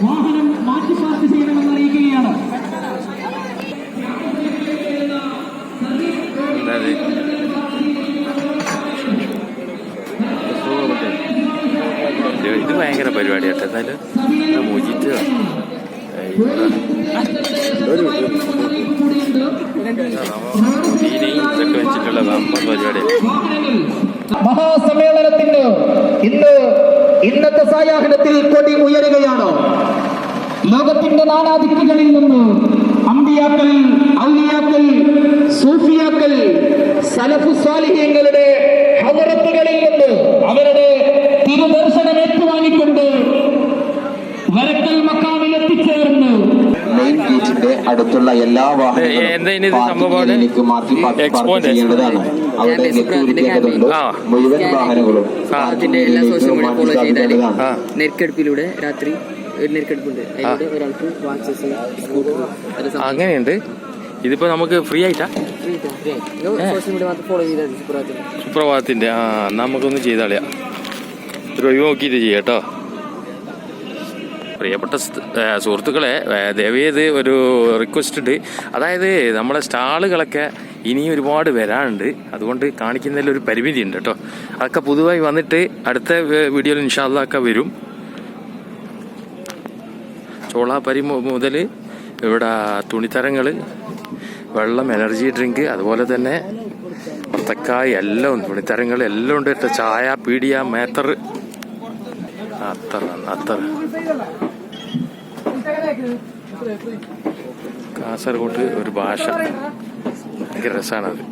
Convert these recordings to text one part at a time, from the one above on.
വാഹനം മാറ്റി പാർക്ക് ചെയ്യണമെന്ന് അറിയിക്കുകയാണ്. ഇത് ഭയങ്കര പരിപാടിയാട്ടെ. എന്നാലും മോചിറ്റ് ഇതൊക്കെ വെച്ചിട്ടുള്ള പരിപാടി. മഹാസമ്മേളനത്തിന് ഇന്നത്തെ സായാഹ്നത്തിൽ കൊടി ഉയരുകയാണ്. ലോകത്തിന്റെ നാനാദിക്കുകളിൽ നിന്ന് അമ്പിയാക്കൾ, ഔലിയാക്കൾ, സൂഫിയാക്കൾ, സലഫു സ്വാലിഹീങ്ങളുടെ ഹദറത്തുകളിൽ നിന്ന് അവരുടെ തിരുദർശനം ഏറ്റുവാങ്ങിക്കൊണ്ട് വരക്കൽ മക്കാമിൽ എത്തിച്ചേർന്ന് മെയിൻ ഗേറ്റിന്റെ അടുത്തുള്ള എല്ലാ വാഹനങ്ങളും മാറ്റി പാർക്ക് ചെയ്യേണ്ടതാണ്. അവിടെ മുഴുവൻ വാഹനങ്ങളും നെരുക്കെടുപ്പിലൂടെ രാത്രി ഒരു നെരുക്കെടുപ്പുണ്ട്. അതിലൂടെ ഒരാൾക്ക് വാച്ചസ്, സ്കൂട്ടർ അങ്ങനെയുണ്ട്. ഇതിപ്പോ നമുക്ക് ഫ്രീ ആയിട്ടാ? സോഷ്യൽ മീഡിയ മാത്രം ഫോളോ ചെയ്താൽ സുപ്രഭാതത്തിന്റെ നമുക്കൊന്ന് ചെയ്താളിയാ. ഒരു ഒഴിവ് നോക്കിയിട്ട് ചെയ്യാട്ടോ. പ്രിയപ്പെട്ട സുഹൃത്തുക്കളെ, ദയവേത് ഒരു റിക്വസ്റ്റ് ഉണ്ട്. അതായത് നമ്മളെ സ്റ്റാളുകളൊക്കെ ഇനിയും ഒരുപാട് വരാനുണ്ട്. അതുകൊണ്ട് കാണിക്കുന്നതിൽ ഒരു പരിമിതി ഉണ്ട് കേട്ടോ. അതൊക്കെ പുതുതായി വന്നിട്ട് അടുത്ത വീഡിയോയിൽ ഇൻഷാ അല്ലാഹ് ഒക്കെ വരും. ചോളാപ്പരി മുതൽ ഇവിടെ തുണിത്തരങ്ങൾ, വെള്ളം, എനർജി ഡ്രിങ്ക്, അതുപോലെ തന്നെ പത്തക്കായ് എല്ലാം ഉണ്ട്. തുണിത്തരങ്ങൾ എല്ലാം ഉണ്ട് കേട്ടോ. ചായ, പീടിയ, മേത്തർ, അത്തർ. കാസർഗോഡ് ഒരു ഭാഷ, ഭയങ്കര രസമാണത്.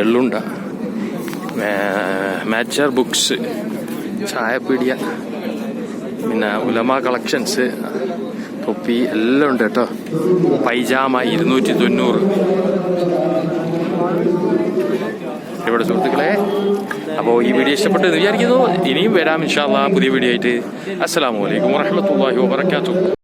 എള്ളുണ്ട, മാച്ചർ ബുക്സ്, ചായപ്പീടിയ, പിന്നെ ഉലമ കളക്ഷൻസ്, തൊപ്പി എല്ലാം ഉണ്ട് കേട്ടോ. പൈജാമ 290 ഇവിടെ സുഹൃത്തുക്കളെ. അപ്പോൾ ഈ വീഡിയോ ഇഷ്ടപ്പെട്ടു എന്ന് വിചാരിക്കുന്നു. ഇനിയും വരാം ഇൻഷാ അല്ലാഹ് പുതിയ വീഡിയോ ആയിട്ട്. അസ്സലാമു അലൈക്കും വറഹ്മത്തുള്ളാഹി വബറകാതുഹു.